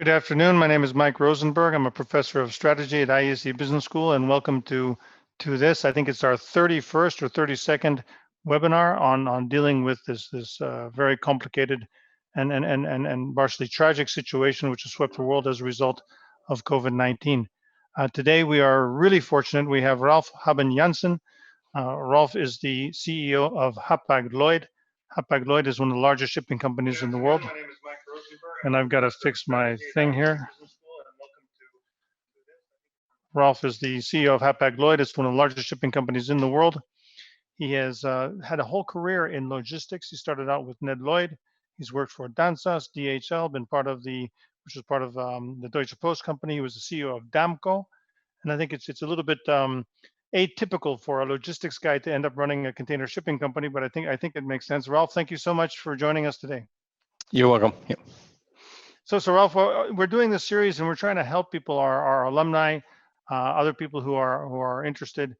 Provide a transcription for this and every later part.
Good afternoon. My name is Mike Rosenberg. I'm a professor of strategy at IESE Business School, and welcome to this. I think it's our 31st or 32nd webinar on dealing with this very complicated and partially tragic situation which has swept the world as a result of COVID-19. Today we are really fortunate. We have Rolf Habben Jansen. Rolf is the CEO of Hapag-Lloyd. Hapag-Lloyd is one of the largest shipping companies in the world. My name is Mike Rosenberg, and I've got to fix my thing here. Rolf is the CEO of Hapag-Lloyd. It's one of the largest shipping companies in the world. He has had a whole career in logistics. He started out with Ned Lloyd. He's worked for Danzas, DHL, been part of the Deutsche Post company. He was the CEO of Damco, and I think it's a little bit atypical for a logistics guy to end up running a container shipping company, but I think it makes sense. Rolf, thank you so much for joining us today. You're welcome. Yeah. So Rolf, we're doing this series and we're trying to help people, our alumni, other people who are interested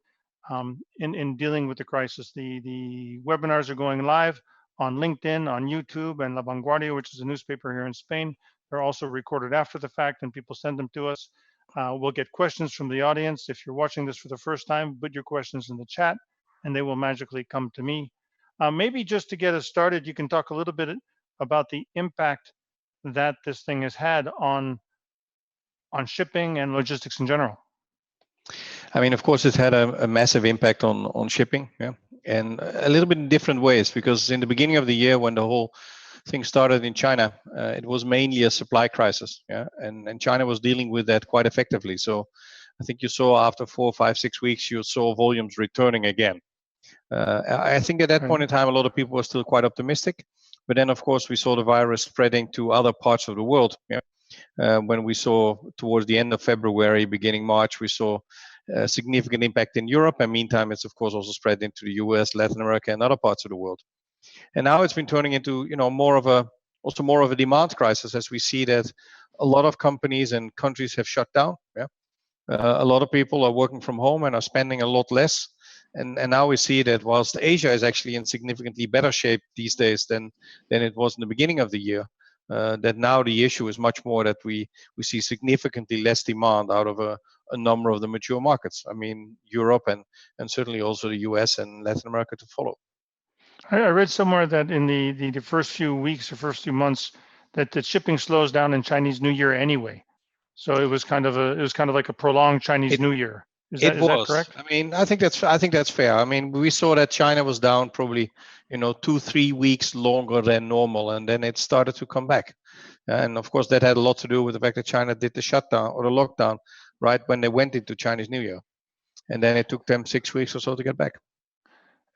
in dealing with the crisis. The webinars are going live on LinkedIn, on YouTube, and La Vanguardia, which is a newspaper here in Spain. They're also recorded after the fact, and people send them to us. We'll get questions from the audience. If you're watching this for the first time, put your questions in the chat, and they will magically come to me. Maybe just to get us started, you can talk a little bit about the impact that this thing has had on shipping and logistics in general. I mean, of course, it's had a massive impact on shipping, yeah, and a little bit in different ways, because in the beginning of the year when the whole thing started in China, it was mainly a supply crisis, yeah, and China was dealing with that quite effectively. So I think you saw after 4, 5, 6 weeks, you saw volumes returning again. I think at that point in time, a lot of people were still quite optimistic, but then of course we saw the virus spreading to other parts of the world. Yeah. When we saw towards the end of February, beginning March, we saw a significant impact in Europe, and meantime it's of course also spread into the US, Latin America, and other parts of the world. And now it's been turning into more of a demand crisis, as we see that a lot of companies and countries have shut down. Yeah, a lot of people are working from home and are spending a lot less. And now we see that whilst Asia is actually in significantly better shape these days than it was in the beginning of the year, that now the issue is much more that we see significantly less demand out of a number of the mature markets. I mean, Europe and certainly also the US and Latin America to follow. I read somewhere that in the first few weeks or first few months that the shipping slows down in Chinese New Year anyway. So it was kind of like a prolonged Chinese New Year. Is that correct? I mean, I think that's fair. I mean, we saw that China was down probably 2-3 weeks longer than normal, and then it started to come back. And of course, that had a lot to do with the fact that China did the shutdown or the lockdown right when they went into Chinese New Year, and then it took them 6 weeks or so to get back.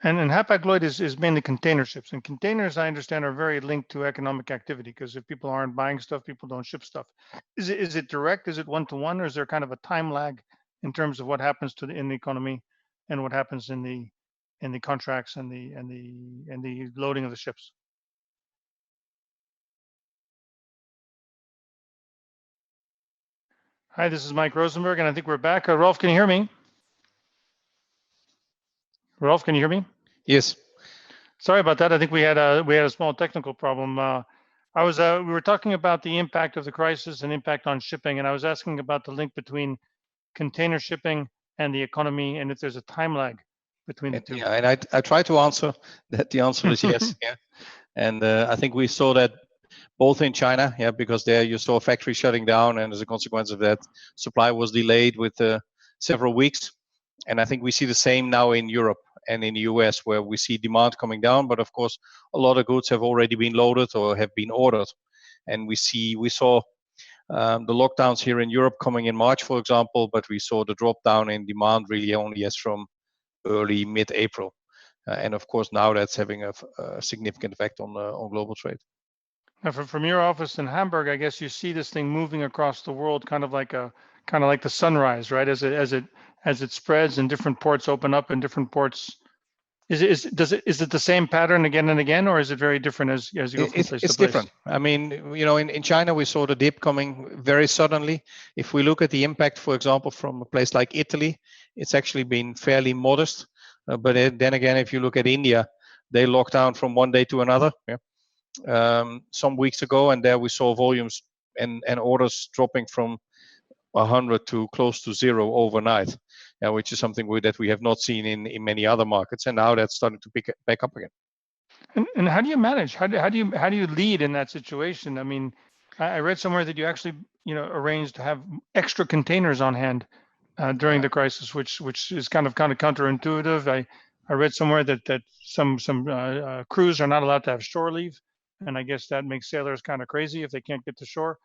And Hapag-Lloyd is mainly container ships, and containers, I understand, are very linked to economic activity, because if people aren't buying stuff, people don't ship stuff. Is it direct? Is it one-to-one, or is there kind of a time lag in terms of what happens in the economy and what happens in the contracts and the loading of the ships? Hi, this is Mike Rosenberg, and I think we're back. Rolf, can you hear me? Rolf, can you hear me? Yes. Sorry about that. I think we had a small technical problem. We were talking about the impact of the crisis and impact on shipping, and I was asking about the link between container shipping and the economy, and if there's a time lag between the two. Yeah, and I try to answer that. The answer is yes. Yeah, and I think we saw that both in China, yeah, because there you saw factories shutting down, and as a consequence of that, supply was delayed with several weeks. And I think we see the same now in Europe and in the US, where we see demand coming down, but of course a lot of goods have already been loaded or have been ordered. And we saw the lockdowns here in Europe coming in March, for example, but we saw the drop down in demand really only as from early mid-April. And of course now that's having a significant effect on global trade. Now, from your office in Hamburg, I guess you see this thing moving across the world, kind of like the sunrise, right? As it spreads and different ports open up and different ports. Is it the same pattern again and again, or is it very different as you go from place to place? It's different. I mean, in China we saw the dip coming very suddenly. If we look at the impact, for example, from a place like Italy, it's actually been fairly modest. But then again, if you look at India, they locked down from one day to another. Yeah. Some weeks ago, and there we saw volumes and orders dropping from 100 to close to zero overnight, which is something that we have not seen in many other markets, and now that's starting to pick back up again. And how do you manage? How do you lead in that situation? I mean, I read somewhere that you actually arranged to have extra containers on hand during the crisis, which is kind of counterintuitive. I read somewhere that some crews are not allowed to have shore leave, and I guess that makes sailors kind of crazy if they can't get to shore.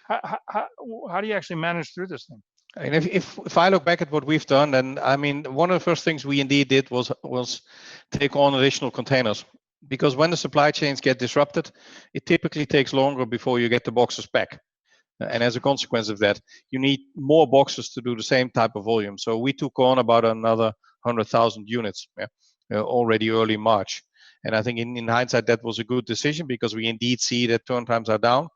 How do you actually manage through this thing? And if I look back at what we've done, then I mean, one of the first things we indeed did was take on additional containers, because when the supply chains get disrupted, it typically takes longer before you get the boxes back. And as a consequence of that, you need more boxes to do the same type of volume. So we took on about another 100,000 units already early March. And I think in hindsight, that was a good decision, because we indeed see that turn times are down.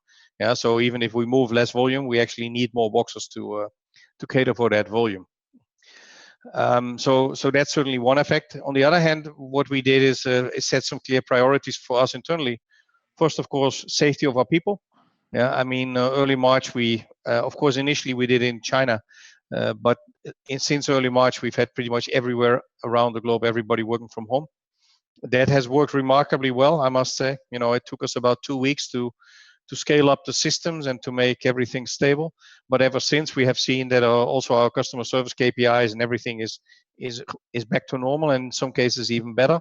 So even if we move less volume, we actually need more boxes to cater for that volume. So that's certainly one effect. On the other hand, what we did is set some clear priorities for us internally. First, of course, safety of our people. I mean, early March, we, of course, initially we did in China, but since early March, we've had pretty much everywhere around the globe, everybody working from home. That has worked remarkably well, I must say. It took us about 2 weeks to scale up the systems and to make everything stable. But ever since, we have seen that also our customer service KPIs and everything is back to normal, and in some cases even better.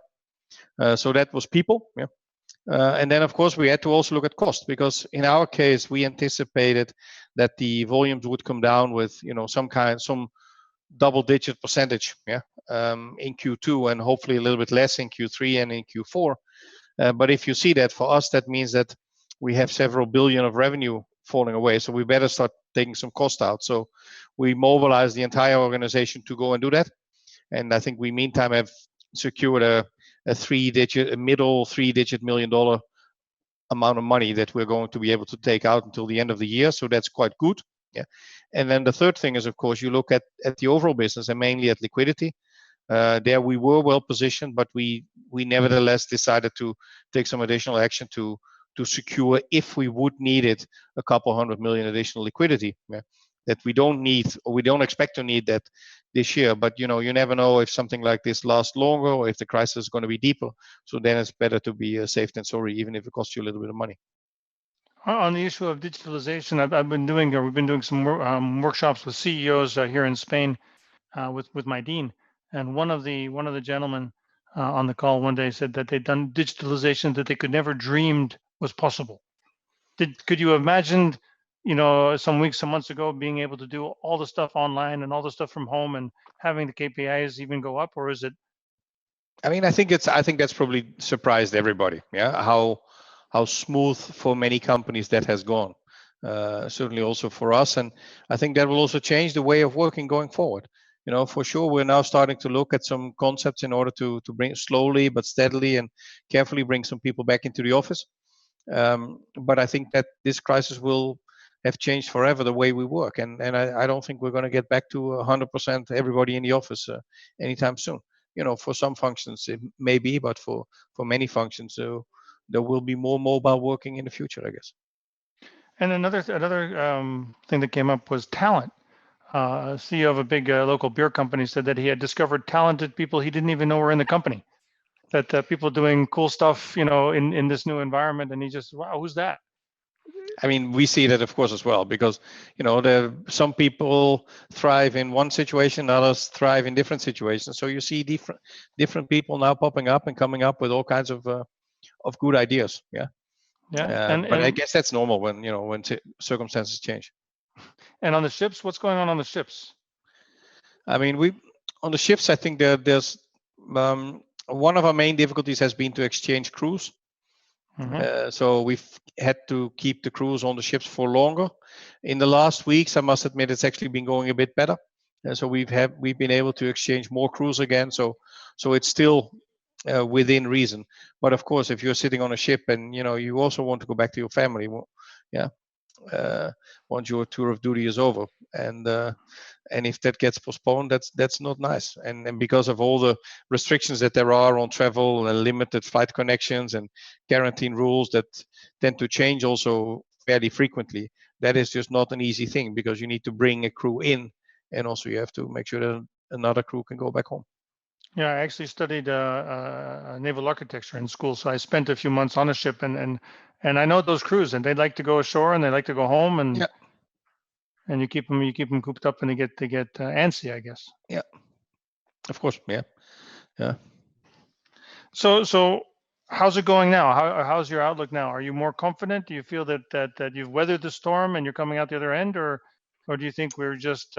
So that was people. And then, of course, we had to also look at cost, because in our case, we anticipated that the volumes would come down with, some double-digit percentage, in Q2, and hopefully a little bit less in Q3 and in Q4. But if you see that, for us, that means that we have several billion of revenue falling away. So we better start taking some cost out. So we mobilized the entire organization to go and do that. And I think we, meantime, have secured a middle three-digit $1 million amount of money that we're going to be able to take out until the end of the year. So that's quite good. And then the third thing is, of course, you look at the overall business and mainly at liquidity. There we were well positioned, but we nevertheless decided to take some additional action to secure, if we would need it, a couple $100 million additional liquidity. That we don't need, or we don't expect to need that this year. But you never know if something like this lasts longer, or if the crisis is going to be deeper. So then it's better to be safe than sorry, even if it costs you a little bit of money. On the issue of digitalization, we've been doing some workshops with CEOs here in Spain with my dean, and one of the gentlemen on the call one day said that they'd done digitalization that they could never dreamed was possible. Could you imagine, some months ago, being able to do all the stuff online and all the stuff from home and having the KPIs even go up, or is it? I mean, I think that's probably surprised everybody. How smooth for many companies that has gone. Certainly also for us, and I think that will also change the way of working going forward. For sure, we're now starting to look at some concepts in order to bring slowly but steadily and carefully bring some people back into the office. But I think that this crisis will have changed forever the way we work, and I don't think we're going to get back to 100% everybody in the office anytime soon. For some functions it may be, but for many functions there will be more mobile working in the future, I guess. And another thing that came up was talent. CEO of a big local beer company said that he had discovered talented people he didn't even know were in the company. That people doing cool stuff, in this new environment, and he just, wow, who's that? I mean, we see that, of course, as well, because some people thrive in one situation, others thrive in different situations. So you see different people now popping up and coming up with all kinds of good ideas. But I guess that's normal when circumstances change. And on the ships, what's going on the ships? I mean, on the ships, I think there's one of our main difficulties has been to exchange crews. So we've had to keep the crews on the ships for longer. In the last weeks, I must admit, it's actually been going a bit better. So we've been able to exchange more crews again. So it's still within reason. But of course, if you're sitting on a ship and you also want to go back to your family, once your tour of duty is over, and if that gets postponed, that's not nice. And because of all the restrictions that there are on travel and limited flight connections and quarantine rules that tend to change also fairly frequently, that is just not an easy thing, because you need to bring a crew in, and also you have to make sure that another crew can go back home. Yeah, I actually studied naval architecture in school, so I spent a few months on a ship, and I know those crews, and they like to go ashore and they like to go home, and Yeah. and you keep them cooped up, and they get antsy, I guess. Yeah, of course. Yeah. So how's it going now? How's your outlook now? Are you more confident? Do you feel that you've weathered the storm and you're coming out the other end, or do you think we're just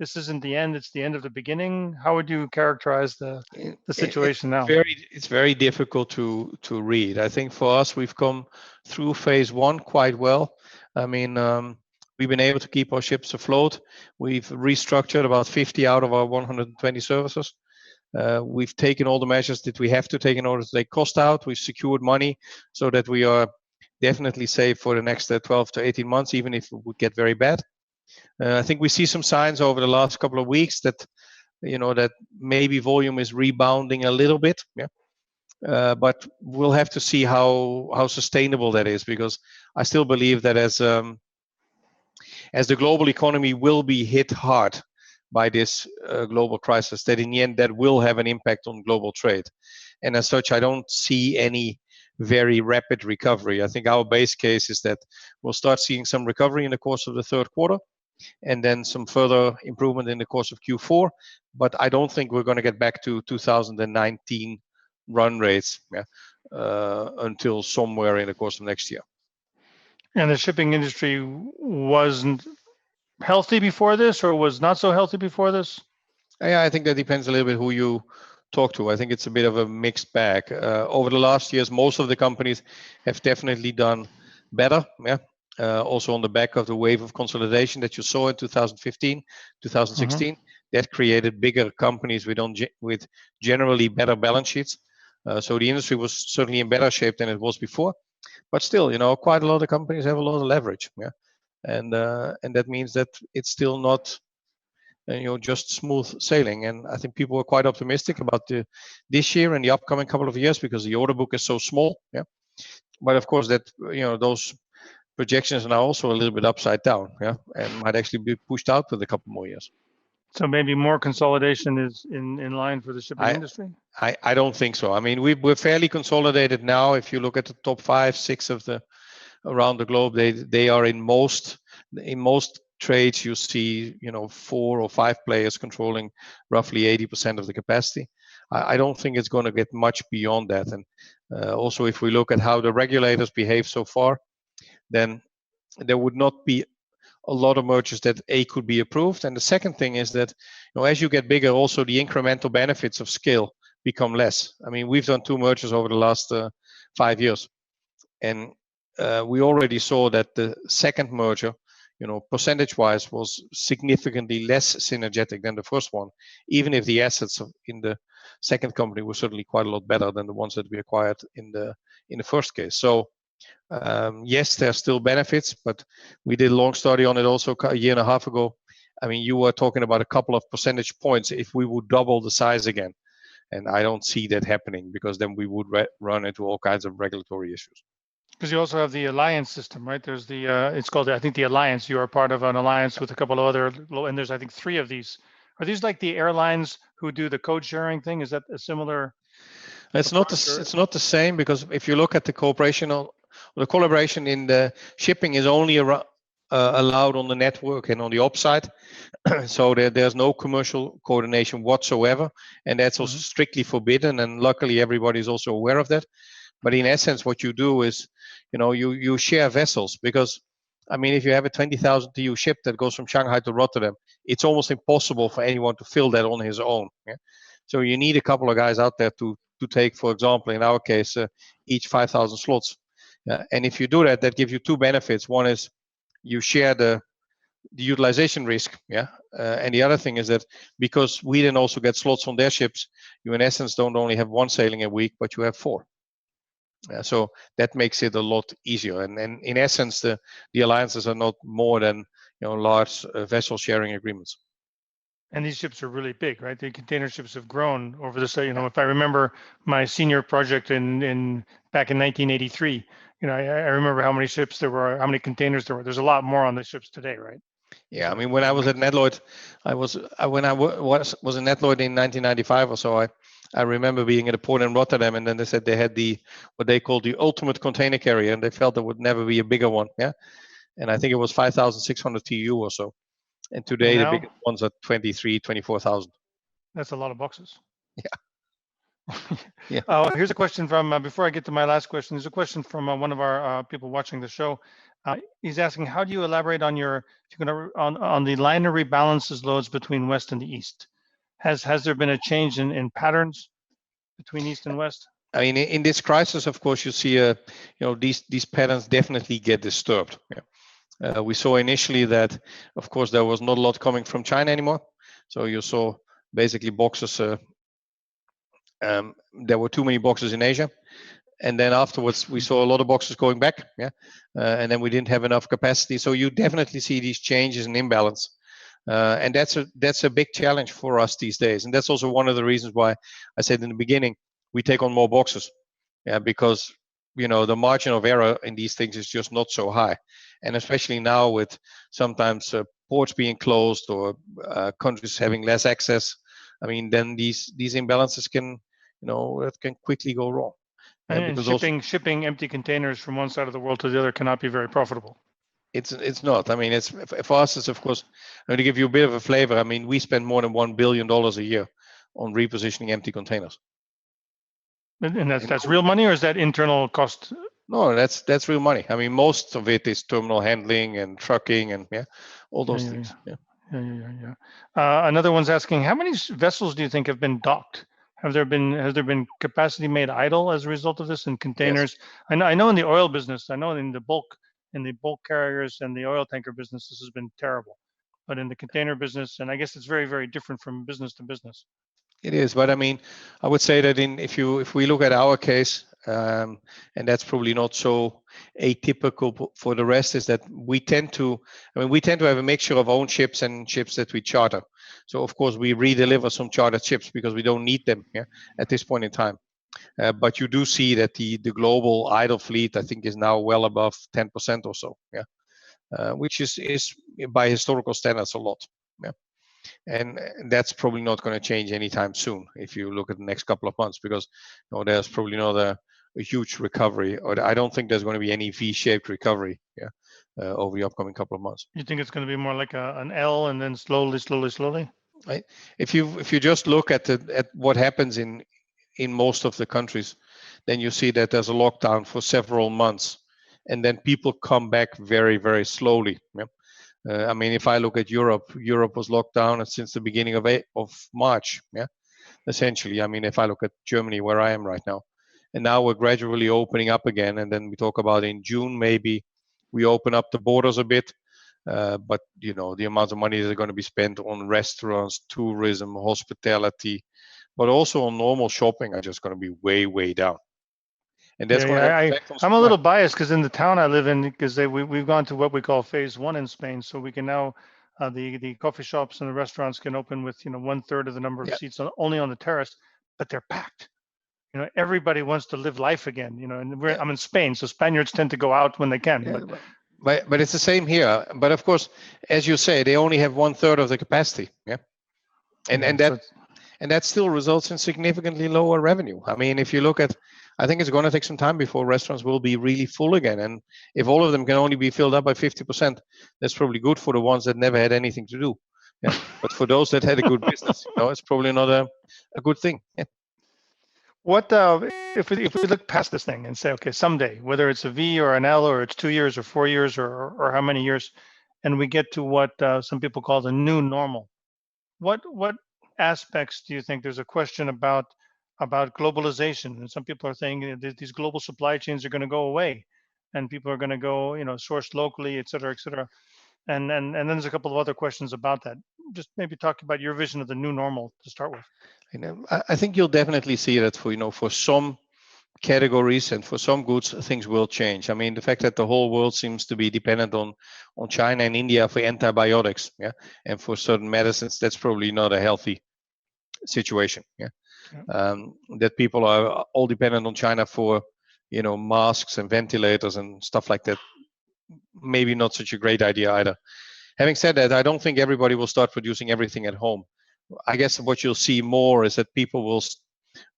this isn't the end, it's the end of the beginning? How would you characterize the situation now? It's very difficult to read. I think for us, we've come through phase one quite well. I mean, we've been able to keep our ships afloat. We've restructured about 50 out of our 120 services. We've taken all the measures that we have to take in order to take cost out. We've secured money so that we are definitely safe for the next 12 to 18 months, even if it would get very bad. I think we see some signs over the last couple of weeks that, that maybe volume is rebounding a little bit. Yeah. But we'll have to see how sustainable that is, because I still believe that as the global economy will be hit hard by this global crisis, that in the end that will have an impact on global trade. And as such, I don't see any very rapid recovery. I think our base case is that we'll start seeing some recovery in the course of the third quarter, and then some further improvement in the course of Q4. But I don't think we're going to get back to 2019 run rates until somewhere in the course of next year. And the shipping industry wasn't healthy before this, or was not so healthy before this? Yeah, I think that depends a little bit who you talk to. I think it's a bit of a mixed bag. Over the last years, most of the companies have definitely done better. Yeah. Also on the back of the wave of consolidation that you saw in 2015, 2016, that created bigger companies with generally better balance sheets. So the industry was certainly in better shape than it was before. But still, quite a lot of companies have a lot of leverage. Yeah. And that means that it's still not just smooth sailing. And I think people are quite optimistic about this year and the upcoming couple of years, because the order book is so small. Yeah. But of course, that those projections are now also a little bit upside down, yeah, and might actually be pushed out with a couple more years. So maybe more consolidation is in line for the shipping industry? I don't think so. I mean, we're fairly consolidated now. If you look at the top 5, 6 of the around the globe, they are in most trades. You see, 4 or 5 players controlling roughly 80% of the capacity. I don't think it's going to get much beyond that. And also, if we look at how the regulators behave so far, then there would not be a lot of mergers that could be approved. And the second thing is that, as you get bigger, also the incremental benefits of scale become less. I mean, we've done 2 mergers over the last 5 years, and we already saw that the second merger, percentage-wise, was significantly less synergetic than the first one, even if the assets in the second company were certainly quite a lot better than the ones that we acquired in the first case. So yes, there are still benefits, but we did a long study on it also a year and a half ago. I mean, you were talking about a couple of percentage points if we would double the size again. And I don't see that happening, because then we would run into all kinds of regulatory issues. Because you also have the alliance system, right? There's the, it's called, I think, the alliance. You are part of an alliance with a couple of other, and there's, I think, 3 of these. Are these like the airlines who do the code sharing thing? Is that a similar? It's not the same, because if you look at the cooperation or the collaboration in the shipping is only allowed on the network and on the ops side. So there's no commercial coordination whatsoever, and that's also strictly forbidden. And luckily, everybody is also aware of that. But in essence, what you do is, you share vessels, because, I mean, if you have a 20,000 TEU ship that goes from Shanghai to Rotterdam, it's almost impossible for anyone to fill that on his own. Yeah? So you need a couple of guys out there to take, for example, in our case, each 5,000 slots. And if you do that, that gives you 2 benefits. One is you share the utilization risk, yeah. And the other thing is that because we then also get slots on their ships, you in essence don't only have 1 sailing a week, but you have 4. So that makes it a lot easier. And in essence, the alliances are not more than large vessel sharing agreements. And these ships are really big, right? The container ships have grown over the, if I remember my senior project back in 1983, I remember how many ships there were, how many containers there were. There's a lot more on the ships today, right? Yeah, I mean, when I was at Netloyd, when I was in Netloyd in 1995 or so, I remember being at a port in Rotterdam, and then they said they had what they called the ultimate container carrier, and they felt there would never be a bigger one. Yeah, and I think it was 5,600 TEU or so. And today the biggest ones are 23, 24,000. That's a lot of boxes. Yeah. Here's a question from, before I get to my last question, there's a question from one of our people watching the show. He's asking, how do you elaborate on on the liner rebalances loads between West and the East? Has there been a change in patterns between East and West? I mean, in this crisis, of course, you see, these patterns definitely get disturbed. Yeah. We saw initially that, of course, there was not a lot coming from China anymore. So you saw basically boxes. There were too many boxes in Asia, and then afterwards we saw a lot of boxes going back. Yeah, and then we didn't have enough capacity. So you definitely see these changes in imbalance, and that's a big challenge for us these days. And that's also one of the reasons why I said in the beginning we take on more boxes. Yeah, because the margin of error in these things is just not so high, and especially now with sometimes ports being closed or countries having less access. I mean, then these imbalances can it can quickly go wrong. Yeah, and shipping empty containers from one side of the world to the other cannot be very profitable. It's not. I mean, it's for us. It's, of course, I'm going to give you a bit of a flavor. I mean, we spend more than $1 billion a year on repositioning empty containers. And that's real money, or is that internal cost? No, that's real money. I mean, most of it is terminal handling and trucking and all those things. Yeah. Another one's asking, how many vessels do you think have been docked? Has there been capacity made idle as a result of this in containers? Yes. I know in the oil business, I know in the bulk carriers and the oil tanker business, this has been terrible. But in the container business, and I guess it's very, very different from business to business. It is, but I mean, I would say that if we look at our case, and that's probably not so atypical for the rest, is that we tend to have a mixture of own ships and ships that we charter. So of course we redeliver some chartered ships because we don't need them at this point in time. But you do see that the global idle fleet, I think, is now well above 10% or so, which is by historical standards a lot. Yeah. And that's probably not going to change anytime soon if you look at the next couple of months, because there's probably not a huge recovery, or I don't think there's going to be any V-shaped recovery over the upcoming couple of months. You think it's going to be more like an L and then slowly? Right. If you just look at what happens in most of the countries, then you see that there's a lockdown for several months, and then people come back very, very slowly. Yeah? I mean, if I look at Europe was locked down since the beginning of March. Yeah, essentially. I mean, if I look at Germany, where I am right now, and now we're gradually opening up again, and then we talk about in June maybe we open up the borders a bit. But the amount of money that are going to be spent on restaurants, tourism, hospitality, but also on normal shopping are just going to be way, way down. And that's I'm a little biased because in the town I live in, because we've gone to what we call phase 1 in Spain, so we can now the coffee shops and the restaurants can open with 1/3 of the number of seats only on the terrace, but they're packed. Everybody wants to live life again. And I'm in Spain, so Spaniards tend to go out when they can. But it's the same here. But of course, as you say, they only have 1/3 of the capacity. Yeah, and that still results in significantly lower revenue. I mean, if you look at, I think it's going to take some time before restaurants will be really full again. And if all of them can only be filled up by 50%, that's probably good for the ones that never had anything to do. Yeah. But for those that had a good business, it's probably not a good thing. Yeah. What if we look past this thing and say, okay, someday, whether it's a V or an L, or it's 2 years or 4 years or how many years, and we get to what some people call the new normal, what aspects do you think? There's a question about globalization, and some people are saying that these global supply chains are going to go away, and people are going to go source locally, et cetera, and then there's a couple of other questions about that. Just maybe talk about your vision of the new normal to start with. I think you'll definitely see that for some categories and for some goods, things will change. I mean, the fact that the whole world seems to be dependent on China and India for antibiotics, and for certain medicines, that's probably not a healthy situation. That people are all dependent on China for masks and ventilators and stuff like that, maybe not such a great idea either. Having said that, I don't think everybody will start producing everything at home. I guess what you'll see more is that people will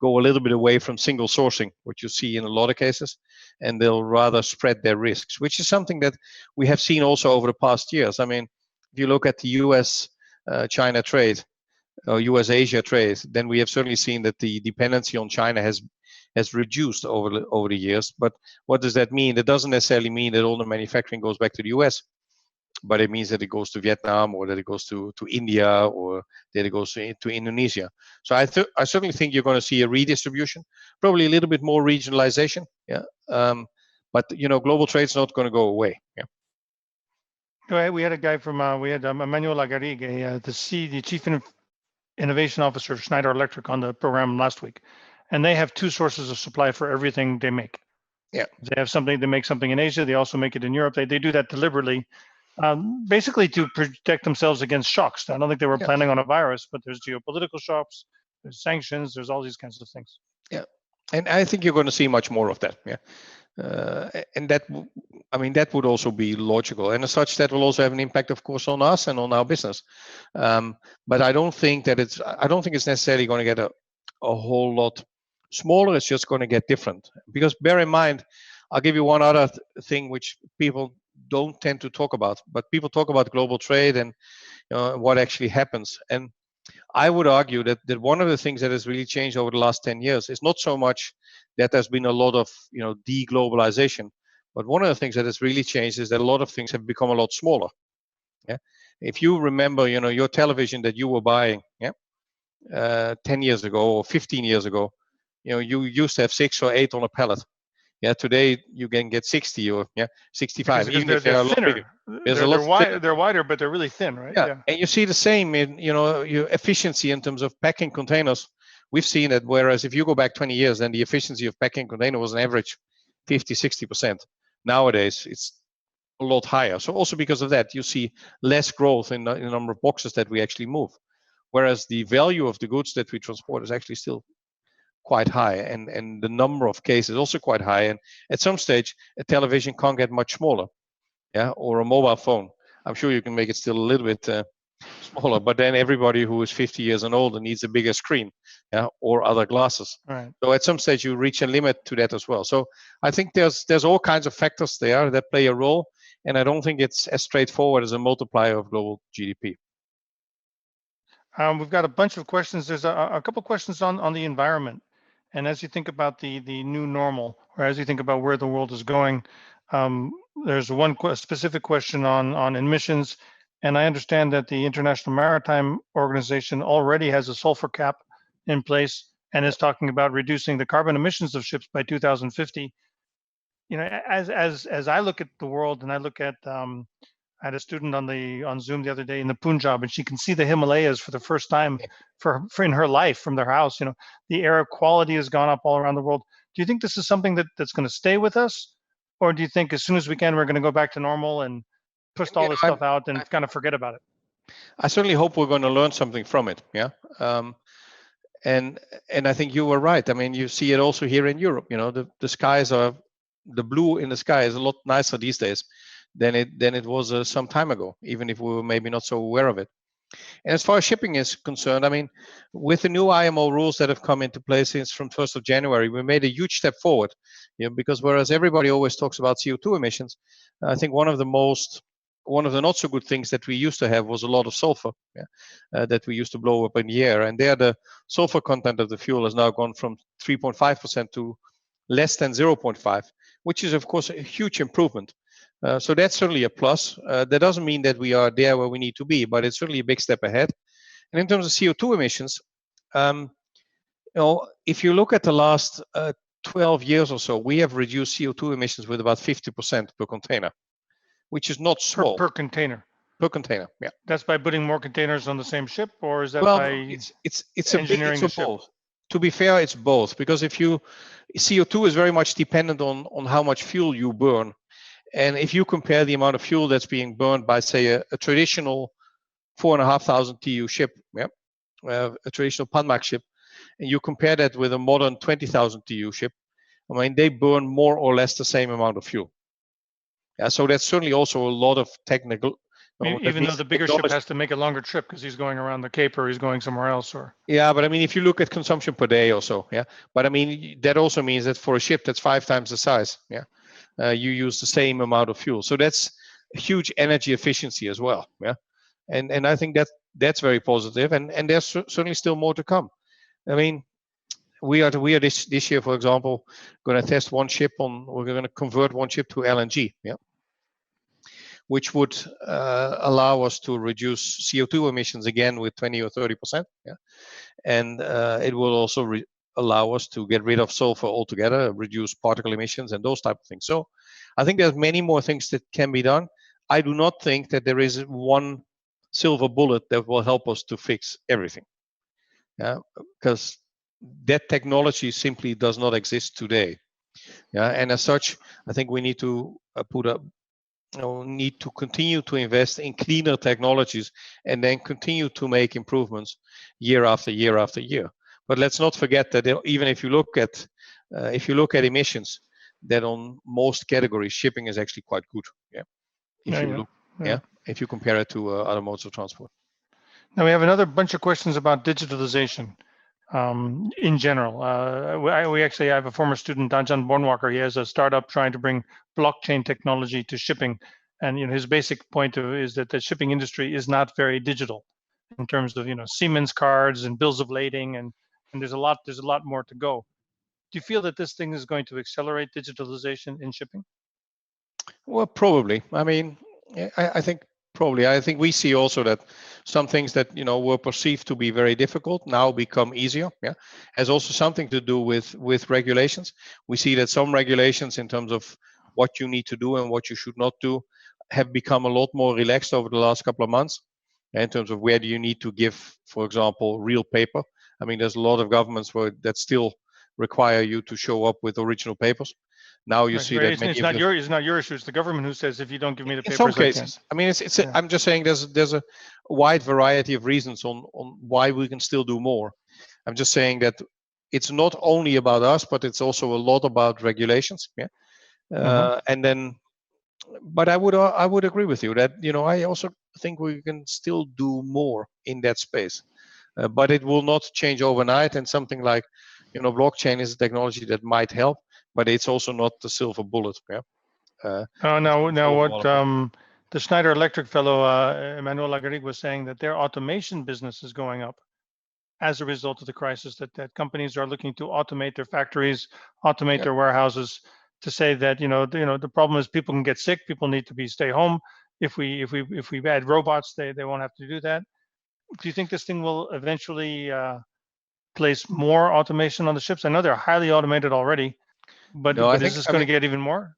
go a little bit away from single sourcing, which you see in a lot of cases, and they'll rather spread their risks, which is something that we have seen also over the past years. I mean, if you look at the US-China trade or US-Asia trade, then we have certainly seen that the dependency on China has reduced over the years. But what does that mean? It doesn't necessarily mean that all the manufacturing goes back to the US, but it means that it goes to Vietnam, or that it goes to India, or that it goes to Indonesia. So I certainly think you're going to see a redistribution, probably a little bit more regionalization. Yeah. But global trade's not going to go away. Yeah. We had a guy from Emmanuel Lagarrigue, the chief innovation officer of Schneider Electric, on the program last week, and they have two sources of supply for everything they make. Yeah. They make something in Asia. They also make it in Europe. They do that deliberately. Basically to protect themselves against shocks. I don't think they were planning on a virus, but there's geopolitical shocks, there's sanctions, there's all these kinds of things. Yeah, and I think you're going to see much more of that. Yeah, and that would also be logical, and as such, that will also have an impact, of course, on us and on our business. But I don't think it's necessarily going to get a whole lot smaller. It's just going to get different. Because bear in mind, I'll give you one other thing which people don't tend to talk about, but people talk about global trade and what actually happens. And I would argue that one of the things that has really changed over the last 10 years is not so much that there's been a lot of deglobalization, but one of the things that has really changed is that a lot of things have become a lot smaller. Yeah, if you remember, your television that you were buying, 10 years ago or 15 years ago, you used to have 6 or 8 on a pallet. Yeah, today you can get 60 or 65, because even if they're a lot bigger. They're wider, but they're really thin, right? Yeah, and you see the same in your efficiency in terms of packing containers. We've seen that, whereas if you go back 20 years, then the efficiency of packing container was an average 50-60%. Nowadays, it's a lot higher. So also because of that, you see less growth in the number of boxes that we actually move, whereas the value of the goods that we transport is actually still quite high, and the number of cases also quite high. And at some stage, a television can't get much smaller, or a mobile phone. I'm sure you can make it still a little bit smaller, but then everybody who is 50 years and older needs a bigger screen, or other glasses. Right. So at some stage, you reach a limit to that as well. So I think there's all kinds of factors there that play a role, and I don't think it's as straightforward as a multiplier of global GDP. We've got a bunch of questions. There's a couple questions on the environment. And as you think about the new normal, or as you think about where the world is going, there's one specific question on emissions. And I understand that the International Maritime Organization already has a sulfur cap in place and is talking about reducing the carbon emissions of ships by 2050. As I look at the world, and I look at I had a student on Zoom the other day in the Punjab, and she can see the Himalayas for the first time for in her life from their house. The air quality has gone up all around the world. Do you think this is something that's going to stay with us, or do you think as soon as we can we're going to go back to normal and push all this stuff out and kind of forget about it? I certainly hope we're going to learn something from it. Yeah. And I think you were right. I mean, you see it also here in Europe. The skies the blue in the sky is a lot nicer these days than it was some time ago, even if we were maybe not so aware of it. And as far as shipping is concerned, I mean, with the new IMO rules that have come into place since from 1st of January, we made a huge step forward. Because whereas everybody always talks about CO2 emissions, I think one of the not so good things that we used to have was a lot of sulfur that we used to blow up in the air. And there, the sulfur content of the fuel has now gone from 3.5% to less than 0.5, which is, of course, a huge improvement. So that's certainly a plus. That doesn't mean that we are there where we need to be, but it's certainly a big step ahead. And in terms of CO2 emissions, if you look at the last 12 years or so, we have reduced CO2 emissions with about 50% per container, which is not small. Per container. Per container, yeah. That's by putting more containers on the same ship, or is that by it's engineering the ship? Both. To be fair, it's both, because CO2 is very much dependent on how much fuel you burn. And if you compare the amount of fuel that's being burned by, say, a traditional 4,500 TEU ship, a traditional Panamax ship, and you compare that with a modern 20,000 TEU ship, I mean, they burn more or less the same amount of fuel. Yeah, so that's certainly also a lot of technical. Even though the bigger ship has to make a longer trip because he's going around the Cape or he's going somewhere else, or yeah, but I mean, if you look at consumption per day or so, yeah, but I mean that also means that for a ship that's 5 times the size, yeah, you use the same amount of fuel. So that's a huge energy efficiency as well, yeah, and I think that's very positive, and there's certainly still more to come. I mean, we are this year, for example, going to test one ship we're going to convert one ship to LNG, yeah, which would allow us to reduce CO2 emissions again with 20 or 30%. Yeah? And it will also allow us to get rid of sulfur altogether, reduce particle emissions and those type of things. So I think there's many more things that can be done. I do not think that there is one silver bullet that will help us to fix everything. Yeah, because that technology simply does not exist today. Yeah, and as such, I think we need to need to continue to invest in cleaner technologies and then continue to make improvements year after year after year. But let's not forget that even if you look at emissions, that on most categories shipping is actually quite good. Yeah, if you compare it to other modes of transport. Now we have another bunch of questions about digitalization. In general, we actually have a former student, Danjan Bornwalker. He has a startup trying to bring blockchain technology to shipping, and his basic point is that the shipping industry is not very digital in terms of Siemens cards and bills of lading, and there's a lot more to go. Do you feel that this thing is going to accelerate digitalization in shipping? Well, probably. I mean, I think probably. I think we see also that some things that were perceived to be very difficult now become easier. Yeah, has also something to do with regulations. We see that some regulations in terms of what you need to do and what you should not do have become a lot more relaxed over the last couple of months. In terms of where do you need to give, for example, real paper. I mean, there's a lot of governments that still require you to show up with original papers. Now you see that it's not your issue. It's the government who says if you don't give me the papers, in some cases. I mean, I'm just saying there's a wide variety of reasons on why we can still do more. I'm just saying that it's not only about us, but it's also a lot about regulations. Yeah, and then, but I would agree with you that I also think we can still do more in that space, but it will not change overnight. And something like blockchain is a technology that might help. But it's also not the silver bullet. Yeah. Now what the Schneider Electric fellow, Emmanuel Lagarig, was saying that their automation business is going up as a result of the crisis. That companies are looking to automate their factories, automate their warehouses. To say that the problem is people can get sick. People need to stay home. If we add robots, they won't have to do that. Do you think this thing will eventually place more automation on the ships? I know they're highly automated already. But is this going to get even more?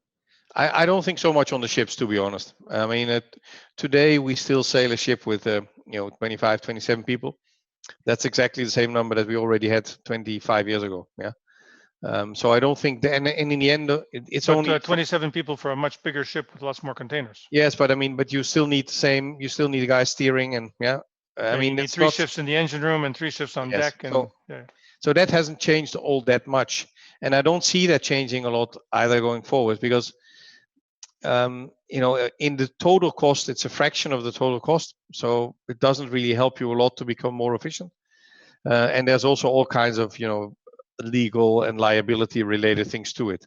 I don't think so much on the ships, to be honest. I mean, today we still sail a ship with 25, 27 people. That's exactly the same number that we already had 25 years ago. Yeah. So I don't think and in the end, it's only 27 people for a much bigger ship with lots more containers. Yes, but I mean, but you still need you still need a guy steering, and I mean, you need 3 shifts in the engine room and 3 shifts on deck. And so that hasn't changed all that much. And I don't see that changing a lot either going forward, because in the total cost, it's a fraction of the total cost. So it doesn't really help you a lot to become more efficient. And there's also all kinds of, legal and liability related things to it.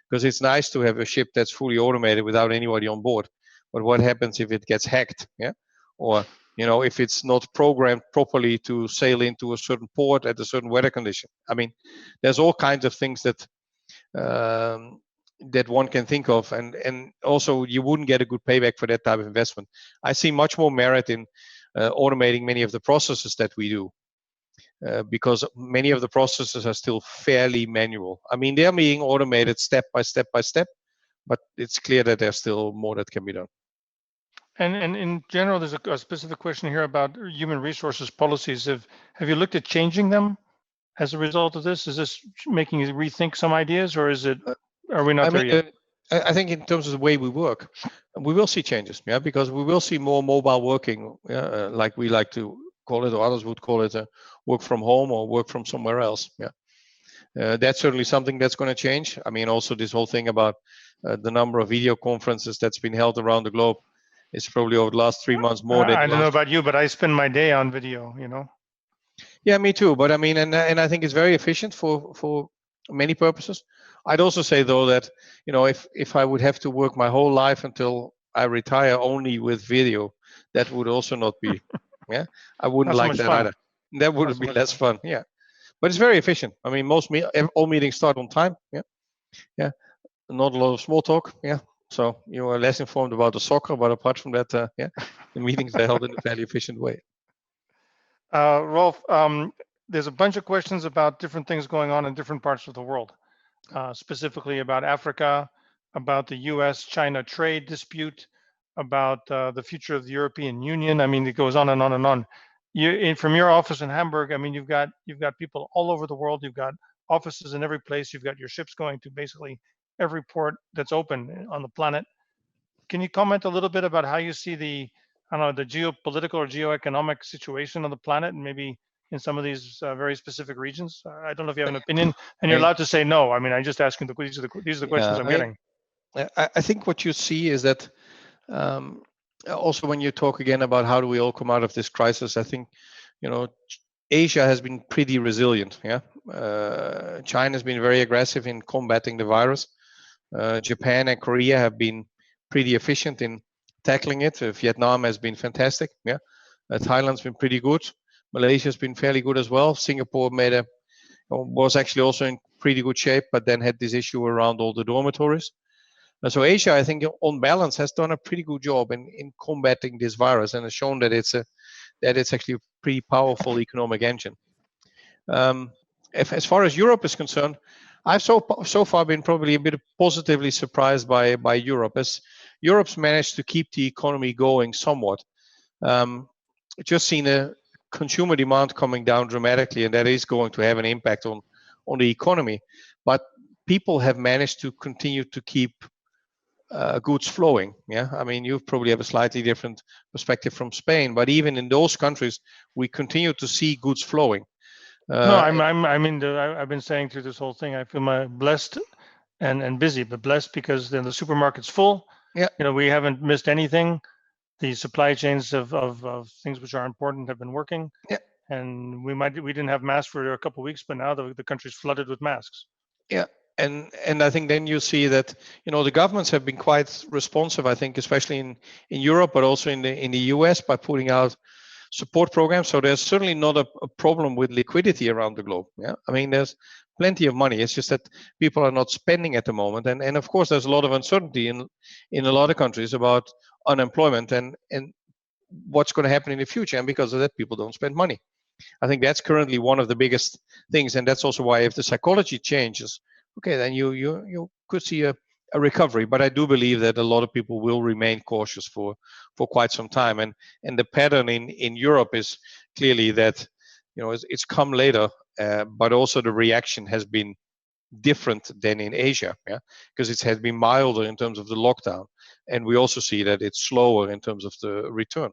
Because it's nice to have a ship that's fully automated without anybody on board. But what happens if it gets hacked? Yeah. Or, if it's not programmed properly to sail into a certain port at a certain weather condition. I mean, there's all kinds of things that that one can think of, and also you wouldn't get a good payback for that type of investment. I see much more merit in automating many of the processes that we do, because many of the processes are still fairly manual. I mean, they're being automated step by step by step, but it's clear that there's still more that can be done. And in general, there's a specific question here about human resources policies. Have you looked at changing them as a result of this? Is this making you rethink some ideas, or are we not there yet? I think in terms of the way we work, we will see changes, because we will see more mobile working, like we like to call it, or others would call it, work from home or work from somewhere else. That's certainly something that's going to change. I mean, also this whole thing about the number of video conferences that's been held around the globe is probably over the last 3 months more than I the don't know last. about you, but I spend my day on video, Yeah, me too. But I mean, and I think it's very efficient for many purposes. I'd also say though that if I would have to work my whole life until I retire only with video, that would also not be. Yeah, I wouldn't Not so like much that fun. either. That Not would so be much less fun. fun. Yeah, but it's very efficient. I mean, all meetings start on time. Yeah, yeah, not a lot of small talk. Yeah, so you are less informed about the soccer, but apart from that, yeah, the meetings are held in a fairly efficient way. Rolf, there's a bunch of questions about different things going on in different parts of the world, specifically about Africa, about the U.S.-China trade dispute, about the future of the European Union. I mean, it goes on and on and on. From your office in Hamburg, I mean, you've got people all over the world. You've got offices in every place. You've got your ships going to basically every port that's open on the planet. Can you comment a little bit about how you see I don't know, the geopolitical or geoeconomic situation on the planet, and maybe in some of these very specific regions? I don't know if you have an opinion, and you're I, allowed to say no. I mean, I'm just asking these are the questions yeah, I'm I mean, getting. I think what you see is that um, also when you talk again about how do we all come out of this crisis, I think Asia has been pretty resilient. Yeah, China has been very aggressive in combating the virus. Japan and Korea have been pretty efficient in tackling it. Vietnam has been fantastic. Yeah, Thailand's been pretty good. Malaysia's been fairly good as well. Singapore was actually also in pretty good shape, but then had this issue around all the dormitories. So Asia, I think, on balance, has done a pretty good job in combating this virus and has shown that it's actually a pretty powerful economic engine. As far as Europe is concerned, I've so far been probably a bit positively surprised by Europe, as Europe's managed to keep the economy going somewhat. Just seen a consumer demand coming down dramatically, and that is going to have an impact on the economy. But people have managed to continue to keep goods flowing. Yeah, I mean, you probably have a slightly different perspective from Spain, but even in those countries, we continue to see goods flowing. No, Uh, I mean, I've been saying through this whole thing, I feel blessed and busy, but blessed because then the supermarket's full. yeah, We haven't missed anything. The supply chains of things which are important have been working, yeah, and we didn't have masks for a couple of weeks, but now the country's flooded with masks. yeah. And I think then you see that the governments have been quite responsive. I think especially in Europe, but also in the US by putting out support programs. So there's certainly not a problem with liquidity around the globe. Yeah, I mean there's plenty of money. It's just that people are not spending at the moment, and of course there's a lot of uncertainty in a lot of countries about unemployment and what's going to happen in the future. And because of that, people don't spend money. I think that's currently one of the biggest things, and that's also why if the psychology changes, okay, then you could see a recovery. But I do believe that a lot of people will remain cautious for quite some time, and the pattern in Europe is clearly that it's come later, but also the reaction has been different than in Asia, yeah, because it has been milder in terms of the lockdown, and we also see that it's slower in terms of the return.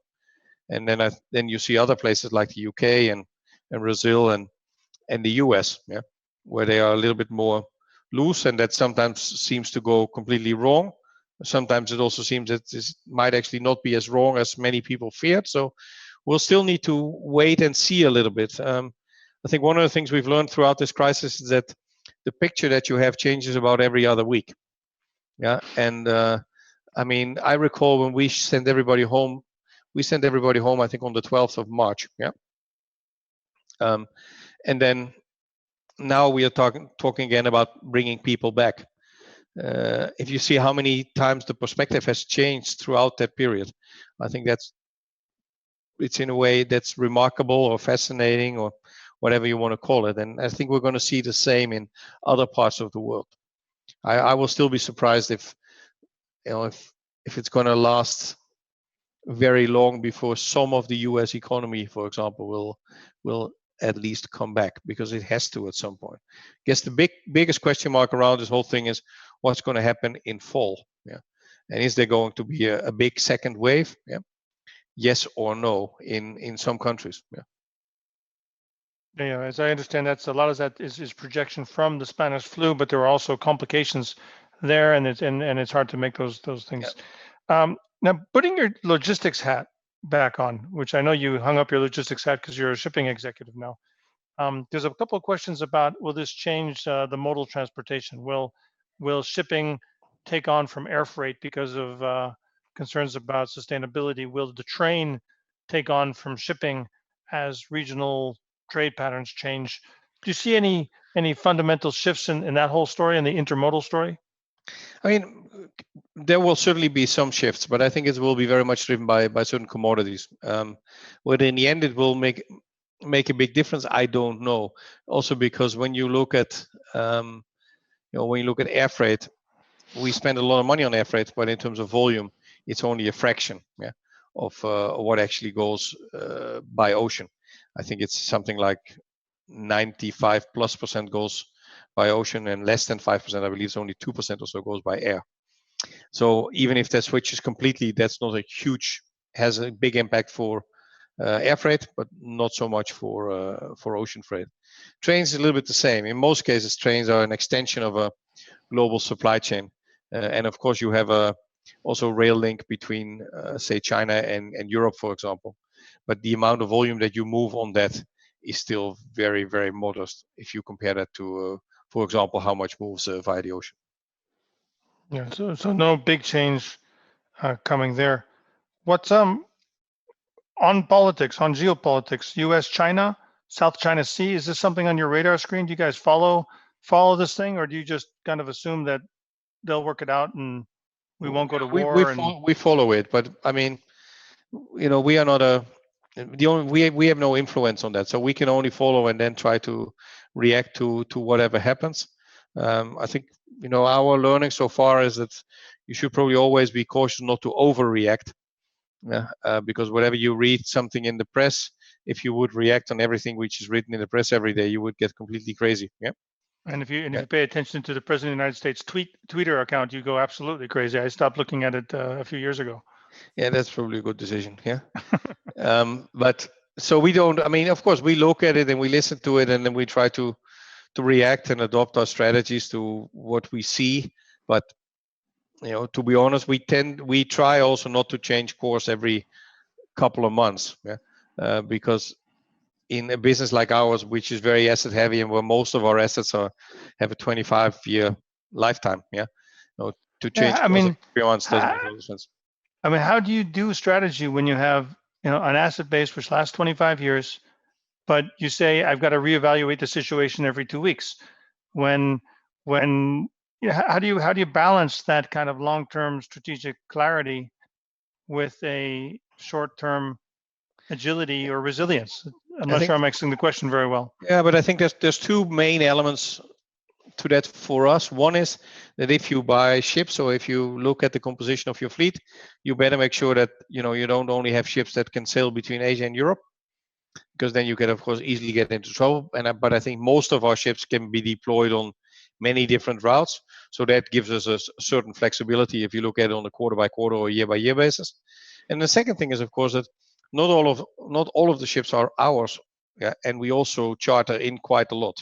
And then you see other places like the UK and Brazil and the US, yeah, where they are a little bit more loose, and that sometimes seems to go completely wrong. Sometimes it also seems that this might actually not be as wrong as many people feared. So we'll still need to wait and see a little bit. I think one of the things we've learned throughout this crisis is that the picture that you have changes about every other week. Yeah, and I mean, I recall when we sent everybody home. We sent everybody home, I think, on the 12th of March. Yeah, and then now we are talking again about bringing people back. If you see how many times the perspective has changed throughout that period, I think it's in a way that's remarkable or fascinating or whatever you want to call it. And I think we're going to see the same in other parts of the world. I will still be surprised if it's going to last very long before some of the U.S. economy, for example, will at least come back, because it has to at some point. I guess the biggest question mark around this whole thing is what's going to happen in fall. Yeah, and is there going to be a big second wave? Yeah, yes or no in some countries. Yeah. Yeah, as I understand, that's a lot of that is projection from the Spanish flu, but there are also complications there, and it's hard to make those Yeah. things. Now, putting your logistics hat back on, which I know you hung up your logistics hat because you're a shipping executive now. There's a couple of questions about, will this change the modal transportation? Will shipping take on from air freight because of concerns about sustainability? Will the train take on from shipping as regional trade patterns change? Do you see any fundamental shifts in that whole story, in the intermodal story? I mean, there will certainly be some shifts, but I think it will be very much driven by certain commodities. Whether in the end it will make a big difference, I don't know. Also because when you look at when you look at air freight, we spend a lot of money on air freight, but in terms of volume, it's only a fraction, yeah, of what actually goes by ocean. I think it's something like 95+% goes by ocean, and less than 5%, I believe, is only 2% or so goes by air. So even if that switches completely, that's not a huge, has a big impact for air freight, but not so much for ocean freight. Trains is a little bit the same. In most cases, trains are an extension of a global supply chain, and of course, you have a also rail link between, say, China and Europe, for example. But the amount of volume that you move on that is still very, very modest if you compare that to, for example, how much moves via the ocean. Yeah, so no big change coming there. What's on politics, on geopolitics, U.S. China, South China Sea? Is this something on your radar screen? Do you guys follow this thing, or do you just kind of assume that they'll work it out and we won't go to war? And We follow it, but I mean, we are not we have no influence on that, so we can only follow and then try to react to whatever happens. I think our learning so far is that you should probably always be cautious not to overreact. Yeah, because whatever you read something in the press, if you would react on everything which is written in the press every day, you would get completely crazy. Yeah. if you Yeah. pay attention to the President of the United States Twitter account, you go absolutely crazy. I stopped looking at it a few years ago. Yeah, that's probably a good decision. Yeah. But so we don't. I mean, of course, we look at it and we listen to it, and then we try to react and adopt our strategies to what we see. But to be honest, we try also not to change course every couple of months. Yeah. Because in a business like ours, which is very asset heavy and where most of our assets have a 25-year lifetime, yeah, to change Yeah, I course mean, every 3 months doesn't make a lot of sense. how do you do strategy when you have an asset base which lasts 25 years, but you say I've got to reevaluate the situation every 2 weeks? When how do you balance that kind of long-term strategic clarity with a short-term agility or resilience? I'm I not sure think, I'm asking the question very well. yeah, but I think there's two main elements to that for us. One is that if you buy ships, or if you look at the composition of your fleet, you better make sure that you don't only have ships that can sail between Asia and Europe, because then you can of course easily get into trouble. But I think most of our ships can be deployed on many different routes, so that gives us a certain flexibility if you look at it on a quarter by quarter or year by year basis. And the second thing is of course that not all of the ships are ours, yeah, and we also charter in quite a lot,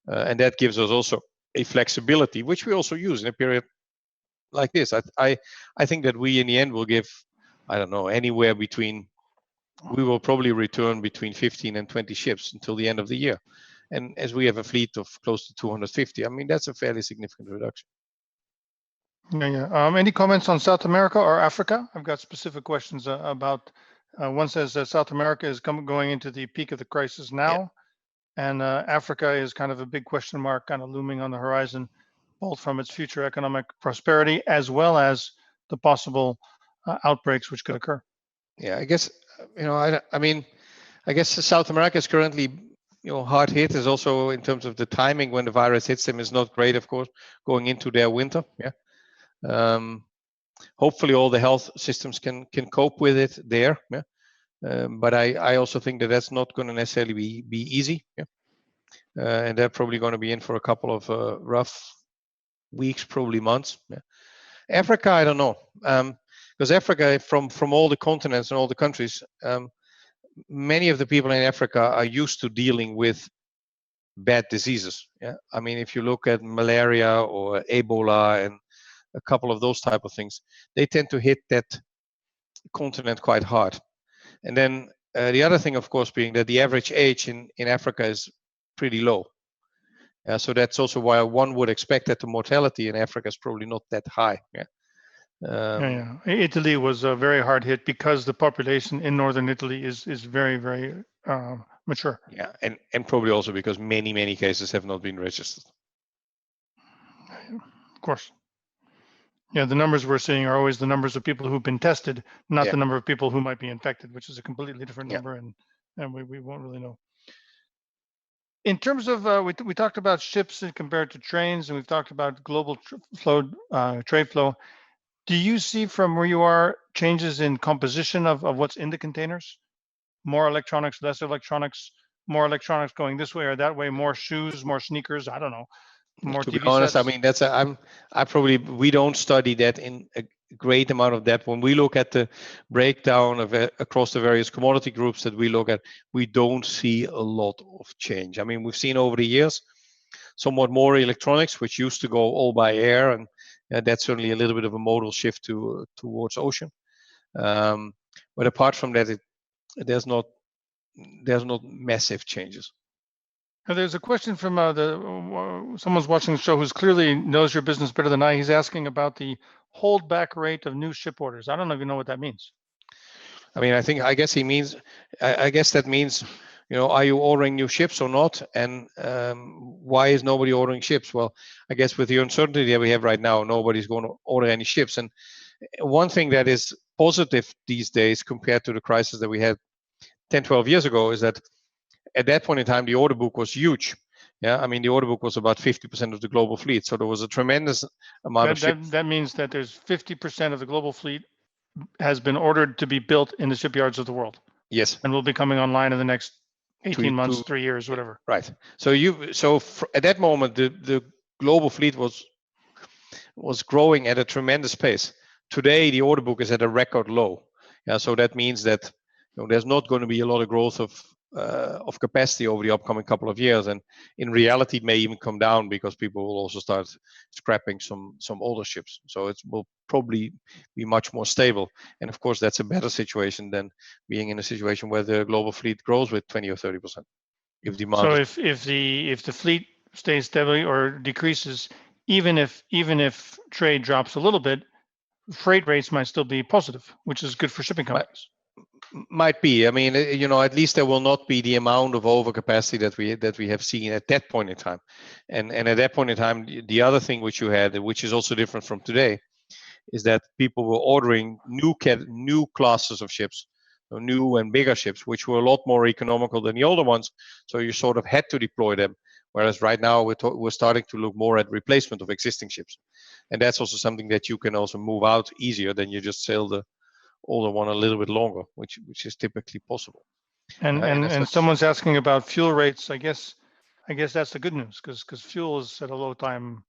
and that gives us also a flexibility which we also use in a period like this. I think that we in the end will give, I don't know, anywhere between, we will probably return between 15 and 20 ships until the end of the year. And as we have a fleet of close to 250, I mean, that's a fairly significant reduction. Yeah. Any comments on South America or Africa? I've got specific questions about. One says that South America is going into the peak of the crisis Yeah. now, and Africa is kind of a big question mark, kind of looming on the horizon, both from its future economic prosperity as well as the possible outbreaks which could occur. Yeah, I guess I mean, I guess South America is currently hard hit. Is also in terms of the timing when the virus hits them is not great, of course, going into their winter. Yeah. Hopefully, all the health systems can cope with it there. Yeah. But I also think that that's not going to necessarily be easy. Yeah. And they're probably going to be in for a couple of rough weeks, probably months. Yeah. Africa, I don't know, because Africa, from all the continents and all the countries, many of the people in Africa are used to dealing with bad diseases. Yeah, I mean, if you look at malaria or Ebola and a couple of those type of things, they tend to hit that continent quite hard. And then the other thing, of course, being that the average age in Africa is pretty low. So that's also why one would expect that the mortality in Africa is probably not that high. Yeah. Italy was very hard hit because the population in northern Italy is very, very mature. Yeah, and probably also because many cases have not been registered. Of course. Yeah, the numbers we're seeing are always the numbers of people who've been tested, not the number of people who might be infected, which is a completely different number, and we won't really know. In terms of, we talked about ships compared to trains, and we've talked about global trade flow. Do you see from where you are changes in composition of what's in the containers? More electronics, less electronics, more electronics going this way or that way, more shoes, more sneakers, I don't know. More to TV be honest, sets. I mean, we don't study that in a great amount of depth. When we look at the breakdown of across the various commodity groups that we look at, we don't see a lot of change. I mean, we've seen over the years somewhat more electronics, which used to go all by air, and that's certainly a little bit of a modal shift towards ocean. But apart from that, there's not massive changes. Now, there's a question from someone's watching the show who's clearly knows your business better than I. He's asking about the holdback rate of new ship orders. I don't even know what that means. I mean, I guess he means, I guess that means, are you ordering new ships or not? And why is nobody ordering ships? Well, I guess with the uncertainty that we have right now, nobody's going to order any ships. And one thing that is positive these days compared to the crisis that we had 10, 12 years ago is that at that point in time, the order book was huge. Yeah, I mean, the order book was about 50% of the global fleet. So there was a tremendous amount of ships. That means that there's 50% of the global fleet has been ordered to be built in the shipyards of the world. Yes. And will be coming online in the next 18 months, 3 years, whatever. Right. So at that moment, the global fleet was growing at a tremendous pace. Today, the order book is at a record low. Yeah, so that means that there's not going to be a lot of growth of capacity over the upcoming couple of years, and in reality, it may even come down because people will also start scrapping some older ships. So it will probably be much more stable, and of course, that's a better situation than being in a situation where the global fleet grows with 20 or 30%. If demand. So if the fleet stays steadily or decreases, even if trade drops a little bit, freight rates might still be positive, which is good for shipping companies. Might be. I mean, at least there will not be the amount of overcapacity that we have seen at that point in time. And at that point in time, the other thing which you had, which is also different from today, is that people were ordering new classes of ships, new and bigger ships, which were a lot more economical than the older ones. So you sort of had to deploy them. Whereas right now we're starting to look more at replacement of existing ships, and that's also something that you can also move out easier than you just sail the older one a little bit longer, which is typically possible. And someone's asking about fuel rates. I guess that's the good news because fuel is at a low time.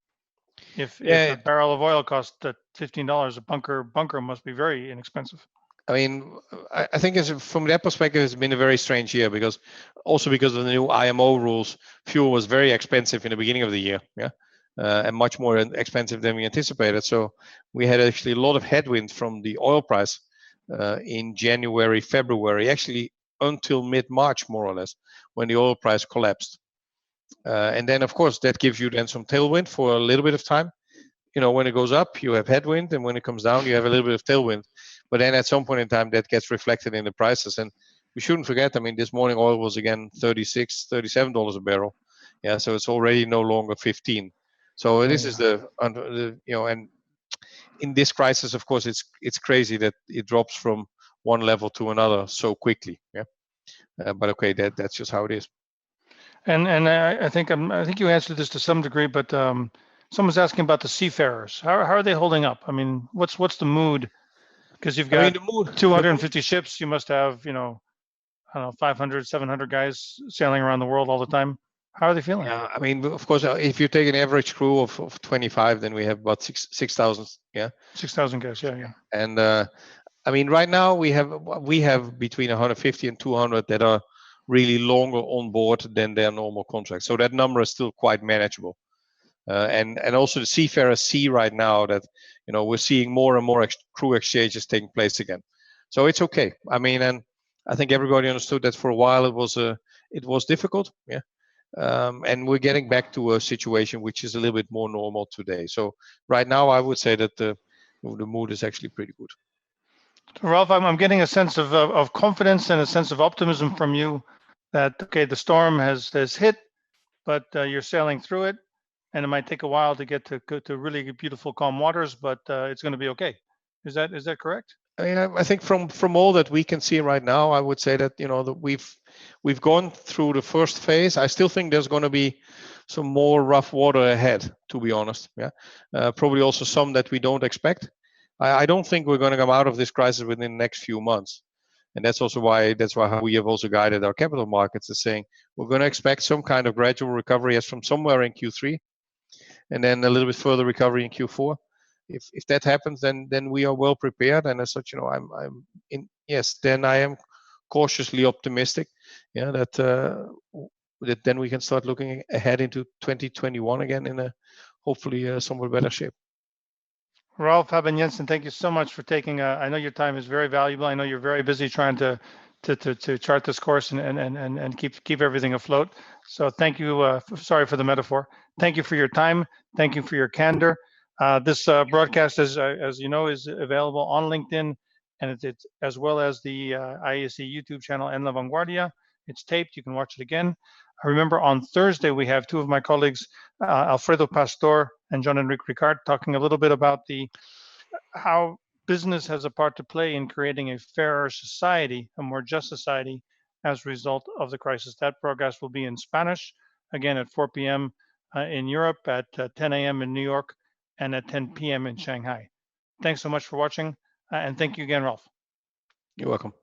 If a barrel of oil costs $15, a bunker must be very inexpensive. I mean, I think from that perspective, it's been a very strange year because of the new IMO rules, fuel was very expensive in the beginning of the year, and much more expensive than we anticipated. So we had actually a lot of headwind from the oil price in January, February, actually until mid-March, more or less, when the oil price collapsed. And then, of course, that gives you then some tailwind for a little bit of time. When it goes up, you have headwind, and when it comes down, you have a little bit of tailwind. But then at some point in time, that gets reflected in the prices. And we shouldn't forget, I mean, this morning oil was again $36, $37 a barrel. Yeah, so it's already no longer 15. So this is and in this crisis, of course, it's crazy that it drops from one level to another so quickly. Yeah, but okay, that's just how it is. And I think you answered this to some degree, but someone's asking about the seafarers. How are they holding up? I mean, what's the mood? Because you've got 250 ships, you must have, I don't know, 500, 700 guys sailing around the world all the time. How are they feeling? Yeah, I mean, of course, if you take an average crew of 25, then we have about 6,000. Yeah, 6,000 guys. Yeah. And I mean, right now we have between 150 and 200 that are really longer on board than their normal contracts. So that number is still quite manageable. And also the seafarers see right now that we're seeing more and more crew exchanges taking place again. So it's okay. I mean, and I think everybody understood that for a while it was difficult. Yeah. And we're getting back to a situation which is a little bit more normal today. So right now, I would say that the mood is actually pretty good. Rolf, I'm getting a sense of confidence and a sense of optimism from you that, okay, the storm has hit, but you're sailing through it, and it might take a while to get to really beautiful, calm waters, but it's going to be okay. Is that correct? I mean, I think from all that we can see right now, I would say that that we've gone through the first phase. I still think there's going to be some more rough water ahead, to be honest. Yeah, probably also some that we don't expect. I don't think we're going to come out of this crisis within the next few months, and that's why we have also guided our capital markets as saying we're going to expect some kind of gradual recovery as from somewhere in Q3, and then a little bit further recovery in Q4. If that happens, then we are well prepared, and as such, then I am cautiously optimistic, that then we can start looking ahead into 2021 again in a hopefully somewhat better shape. Rolf Habben Jansen, thank you so much for taking. I know your time is very valuable. I know you're very busy trying to chart this course and keep everything afloat. So thank you. Sorry for the metaphor. Thank you for your time. Thank you for your candor. This broadcast, as you know, is available on LinkedIn, and it's as well as the IESE YouTube channel En La Vanguardia. It's taped. You can watch it again. I remember on Thursday we have two of my colleagues, Alfredo Pastor and Jean-Enrique Ricard, talking a little bit about how business has a part to play in creating a fairer society, a more just society, as a result of the crisis. That broadcast will be in Spanish, again at 4 p.m. In Europe, at 10 a.m. in New York, and at 10 p.m. in Shanghai. Thanks so much for watching, and thank you again, Rolf. You're welcome.